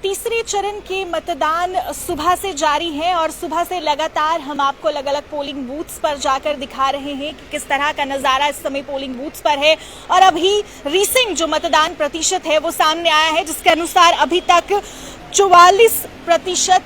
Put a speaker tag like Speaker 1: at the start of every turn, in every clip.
Speaker 1: तीसरे चरण के मतदान सुबह से जारी है और सुबह से लगातार हम आपको अलग अलग पोलिंग बूथ्स पर जाकर दिखा रहे हैं कि किस तरह का नज़ारा इस समय पोलिंग बूथ्स पर है। और अभी रीसेंट जो मतदान प्रतिशत है वो सामने आया है, जिसके अनुसार अभी तक 44%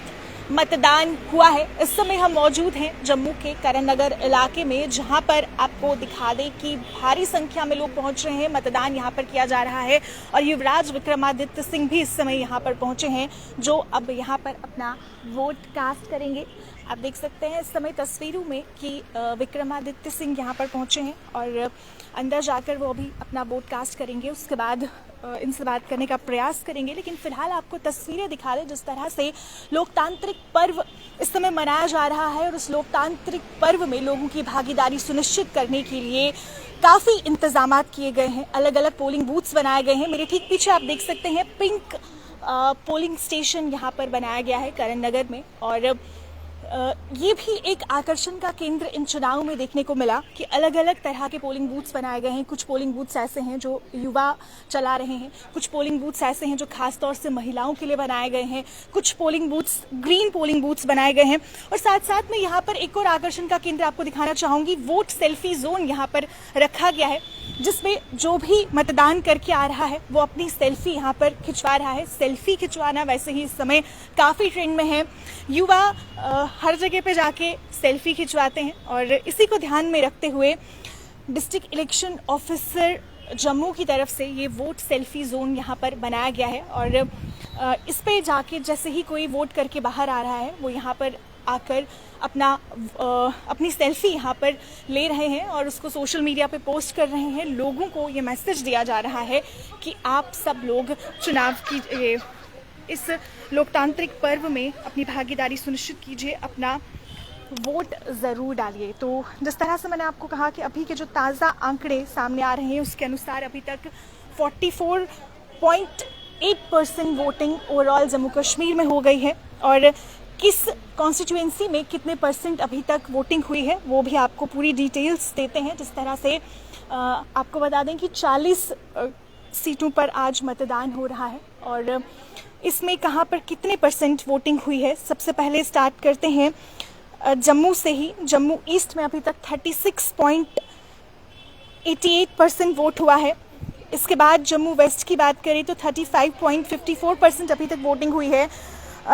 Speaker 1: मतदान हुआ है। इस समय हम मौजूद हैं जम्मू के करण नगर इलाके में, जहां पर आपको दिखा दें कि भारी संख्या में लोग पहुंच रहे हैं, मतदान यहां पर किया जा रहा है। और युवराज विक्रमादित्य सिंह भी इस समय यहां पर पहुंचे हैं, जो अब यहां पर अपना वोट कास्ट करेंगे। आप देख सकते हैं इस समय तस्वीरों में कि विक्रमादित्य सिंह यहां पर पहुंचे हैं और अंदर जाकर वो अभी अपना वोट कास्ट करेंगे। उसके बाद इनसे बात करने का प्रयास करेंगे, लेकिन फिलहाल आपको तस्वीरें दिखा दें जिस तरह से लोकतांत्रिक पर्व इस समय मनाया जा रहा है। और उस लोकतांत्रिक पर्व में लोगों की भागीदारी सुनिश्चित करने के लिए काफ़ी इंतजामात किए गए हैं, अलग अलग पोलिंग बूथ्स बनाए गए हैं। मेरे ठीक पीछे आप देख सकते हैं पिंक पोलिंग स्टेशन यहाँ पर बनाया गया है करण नगर में। और ये भी एक आकर्षण का केंद्र इन चुनाव में देखने को मिला कि अलग अलग तरह के पोलिंग बूथ्स बनाए गए हैं। कुछ पोलिंग बूथ्स ऐसे हैं जो युवा चला रहे हैं, कुछ पोलिंग बूथ्स ऐसे हैं जो खास तौर से महिलाओं के लिए बनाए गए हैं, कुछ polling booths green polling booths बनाए गए हैं। और साथ साथ में यहाँ पर एक और आकर्षण का केंद्र आपको दिखाना चाहूंगी, वोट सेल्फी जोन यहाँ पर रखा गया है, जिसमें जो भी मतदान करके आ रहा है वो अपनी सेल्फी यहाँ पर खिंचवा रहा है। सेल्फी खिंचवाना वैसे ही इस समय काफ़ी ट्रेंड में है, युवा हर जगह पे जाके सेल्फी खिंचवाते हैं। और इसी को ध्यान में रखते हुए डिस्ट्रिक्ट इलेक्शन ऑफिसर जम्मू की तरफ से ये वोट सेल्फी जोन यहाँ पर बनाया गया है। और इस पे जाके जैसे ही कोई वोट करके बाहर आ रहा है वो यहाँ पर आकर अपनी सेल्फी यहाँ पर ले रहे हैं और उसको सोशल मीडिया पे पोस्ट कर रहे हैं। लोगों को ये मैसेज दिया जा रहा है कि आप सब लोग चुनाव की इस लोकतांत्रिक पर्व में अपनी भागीदारी सुनिश्चित कीजिए, अपना वोट ज़रूर डालिए। तो जिस तरह से मैंने आपको कहा कि अभी के जो ताज़ा आंकड़े सामने आ रहे हैं उसके अनुसार अभी तक 44.8% वोटिंग ओवरऑल जम्मू कश्मीर में हो गई है। और किस कॉन्स्टिट्यूएंसी में कितने परसेंट अभी तक वोटिंग हुई है वो भी आपको पूरी डिटेल्स देते हैं। जिस तरह से आपको बता दें कि 40 सीटों पर आज मतदान हो रहा है और इसमें कहाँ पर कितने परसेंट वोटिंग हुई है। सबसे पहले स्टार्ट करते हैं जम्मू से ही। जम्मू ईस्ट में अभी तक 36.88% वोट हुआ है। इसके बाद जम्मू वेस्ट की बात करें तो 35.54% अभी तक वोटिंग हुई है।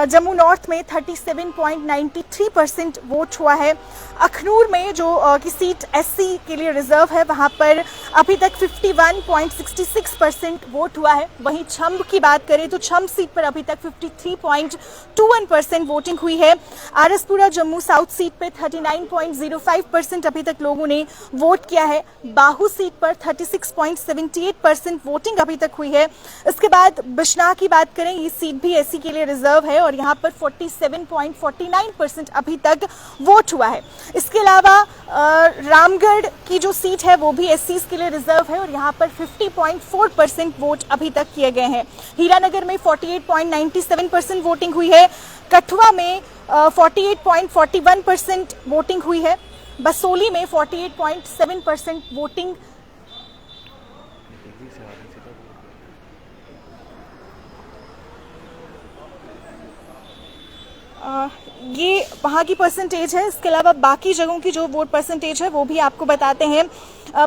Speaker 1: जम्मू नॉर्थ में 37.93% वोट हुआ है। अखनूर में जो की सीट एससी के लिए रिजर्व है वहाँ पर अभी तक 51.66% वोट हुआ है। वहीं छम्ब की बात करें तो छम्ब सीट पर अभी तक 53.21% वोटिंग हुई है। आरएसपुरा जम्मू साउथ सीट पे 39.05% अभी तक लोगों ने वोट किया है। बाहू सीट पर 36.78% वोटिंग अभी तक हुई है। इसके बाद बिश्नाह की बात करें, ये सीट भी एससी के लिए रिजर्व है और यहाँ पर 47.49% अभी तक वोट हुआ है। इसके अलावा रामगढ़ की जो सीट है वो भी एससीज के लिए रिजर्व है और यहाँ पर 50.4% वोट अभी तक किए गए हैं। हीरानगर में 48.97% वोटिंग हुई है। कठुआ में 48.41% वोटिंग हुई है। बसोली में 48.7% वोटिंग ये वहाँ की परसेंटेज है। इसके अलावा बाकी जगहों की जो वोट परसेंटेज है वो भी आपको बताते हैं।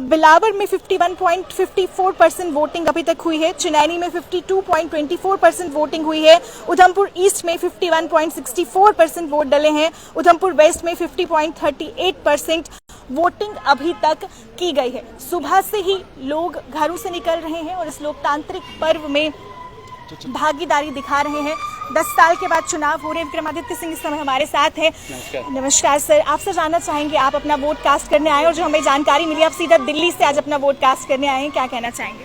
Speaker 1: बिलावर में 51.54% वोटिंग अभी तक हुई है। चिनैनी में 52.24% वोटिंग हुई है। उधमपुर ईस्ट में 51.64% वोट डले हैं। उधमपुर वेस्ट में 50.38% वोटिंग अभी तक की गई है। सुबह से ही लोग घरों से निकल रहे हैं और इस लोकतांत्रिक पर्व में भागीदारी दिखा रहे हैं। 10 साल के बाद चुनाव हो रहे हैं। विक्रमादित्य सिंह इस समय हमारे साथ हैं। नमस्कार सर, आपसे जानना चाहेंगे, आप अपना वोट कास्ट करने आए और जो हमें जानकारी मिली आप सीधा दिल्ली से आज अपना वोट कास्ट करने आए हैं, क्या कहना चाहेंगे?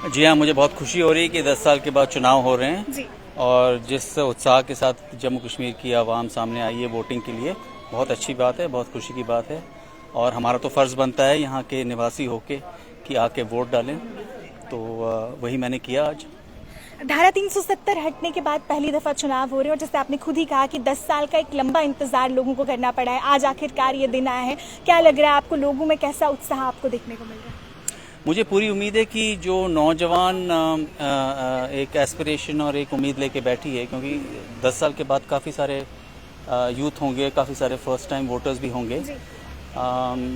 Speaker 2: जी हाँ, मुझे बहुत खुशी हो रही है कि 10 साल के बाद चुनाव हो रहे हैं
Speaker 1: जी।
Speaker 2: और जिस उत्साह के साथ जम्मू कश्मीर की आवाम सामने आई है वोटिंग के लिए, बहुत अच्छी बात है, बहुत खुशी की बात है। और हमारा तो फ़र्ज़ बनता है यहाँ के निवासी होके कि आके वोट डालें, तो वही मैंने किया आज।
Speaker 1: धारा 370 हटने के बाद पहली दफा चुनाव हो रहे हैं और जैसे आपने खुद ही कहा कि 10 साल का एक लंबा इंतजार लोगों को करना पड़ा है, आज आखिरकार ये दिन आया है। क्या लग रहा है आपको, लोगों में कैसा उत्साह आपको देखने को मिल रहा है?
Speaker 2: मुझे पूरी उम्मीद है कि जो नौजवान एक एस्पिरेशन और एक उम्मीद लेके बैठी है, क्योंकि 10 साल के बाद काफ़ी सारे यूथ होंगे, काफ़ी सारे फर्स्ट टाइम वोटर्स भी होंगे।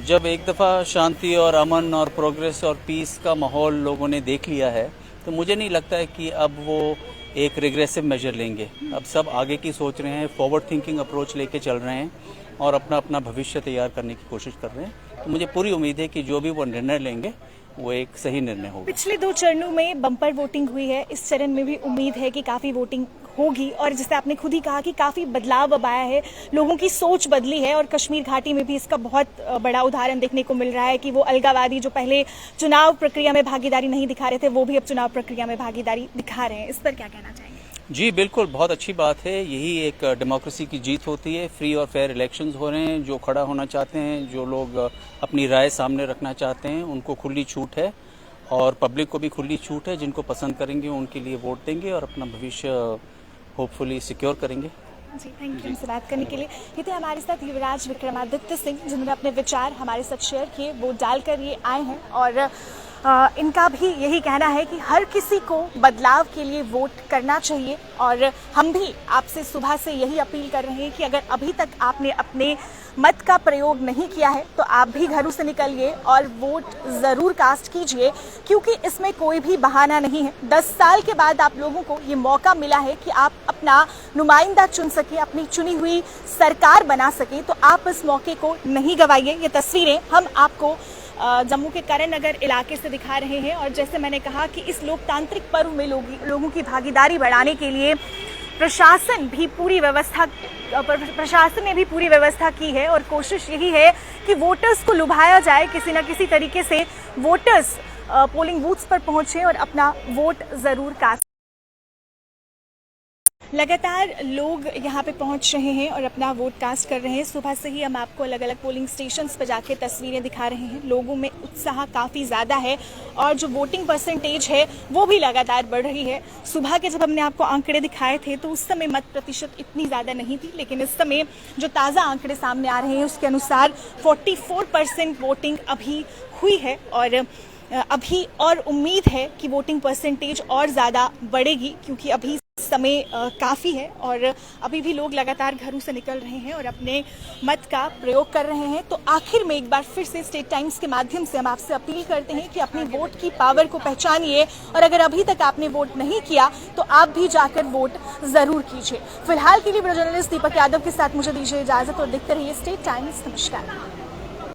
Speaker 2: जब एक दफ़ा शांति और अमन और प्रोग्रेस और पीस का माहौल लोगों ने देख लिया है, तो मुझे नहीं लगता है कि अब वो एक रिग्रेसिव मेजर लेंगे। अब सब आगे की सोच रहे हैं, फॉरवर्ड थिंकिंग अप्रोच लेके चल रहे हैं और अपना अपना भविष्य तैयार करने की कोशिश कर रहे हैं। तो मुझे पूरी उम्मीद है कि जो भी वो निर्णय लेंगे वो एक सही निर्णय होगा।
Speaker 1: पिछले 2 चरणों में बम्पर वोटिंग हुई है, इस चरण में भी उम्मीद है कि काफी वोटिंग होगी और जैसे आपने खुद ही कहा कि काफी बदलाव अब आया है, लोगों की सोच बदली है और कश्मीर घाटी में भी इसका बहुत बड़ा उदाहरण देखने को मिल रहा है कि वो अलगाववादी जो पहले चुनाव प्रक्रिया में भागीदारी नहीं दिखा रहे थे, वो भी अब चुनाव प्रक्रिया में भागीदारी दिखा रहे हैं। इस पर क्या कहना चाहिए?
Speaker 2: जी बिल्कुल, बहुत अच्छी बात है। यही एक डेमोक्रेसी की जीत होती है। फ्री और फेयर इलेक्शंस हो रहे हैं। जो खड़ा होना चाहते हैं, जो लोग अपनी राय सामने रखना चाहते हैं, उनको खुली छूट है और पब्लिक को भी खुली छूट है। जिनको पसंद करेंगे उनके लिए वोट देंगे और अपना भविष्य होपफुली सिक्योर करेंगे।
Speaker 1: जी, थैंक यू हमसे बात करने के लिए। ये थे हमारे साथ युवराज विक्रमादित्य सिंह, जिन्होंने अपने विचार हमारे साथ शेयर किए। वोट डालकर ये आए हैं और इनका भी यही कहना है कि हर किसी को बदलाव के लिए वोट करना चाहिए और हम भी आपसे सुबह से यही अपील कर रहे हैं कि अगर अभी तक आपने अपने मत का प्रयोग नहीं किया है तो आप भी घरों से निकलिए और वोट ज़रूर कास्ट कीजिए, क्योंकि इसमें कोई भी बहाना नहीं है। 10 साल के बाद आप लोगों को ये मौका मिला है कि आप अपना नुमाइंदा चुन सके, अपनी चुनी हुई सरकार बना सके, तो आप इस मौके को नहीं गंवाइए। ये तस्वीरें हम आपको जम्मू के करण नगर इलाके से दिखा रहे हैं और जैसे मैंने कहा कि इस लोकतांत्रिक पर्व में लोगों की भागीदारी बढ़ाने के लिए प्रशासन ने भी पूरी व्यवस्था की है और कोशिश यही है कि वोटर्स को लुभाया जाए, किसी न किसी तरीके से वोटर्स पोलिंग बूथ्स पर पहुंचे और अपना वोट जरूर कास्ट। लगातार लोग यहाँ पे पहुंच रहे हैं और अपना वोट कास्ट कर रहे हैं। सुबह से ही हम आपको अलग अलग पोलिंग स्टेशंस पर जाके तस्वीरें दिखा रहे हैं। लोगों में उत्साह काफ़ी ज़्यादा है और जो वोटिंग परसेंटेज है वो भी लगातार बढ़ रही है। सुबह के जब हमने आपको आंकड़े दिखाए थे तो उस समय मत प्रतिशत इतनी ज़्यादा नहीं थी, लेकिन इस समय जो ताज़ा आंकड़े सामने आ रहे हैं उसके अनुसार 44% वोटिंग अभी हुई है और अभी और उम्मीद है कि वोटिंग परसेंटेज और ज़्यादा बढ़ेगी, क्योंकि अभी समय काफ़ी है और अभी भी लोग लगातार घरों से निकल रहे हैं और अपने मत का प्रयोग कर रहे हैं। तो आखिर में एक बार फिर से स्टेट टाइम्स के माध्यम से हम आपसे अपील करते हैं कि अपनी वोट की पावर को पहचानिए और अगर अभी तक आपने वोट नहीं किया तो आप भी जाकर वोट जरूर कीजिए। फिलहाल के लिए वीडियो जर्नलिस्ट दीपक यादव के साथ मुझे दीजिए इजाजत और देखते रहिए स्टेट टाइम्स। नमस्कार।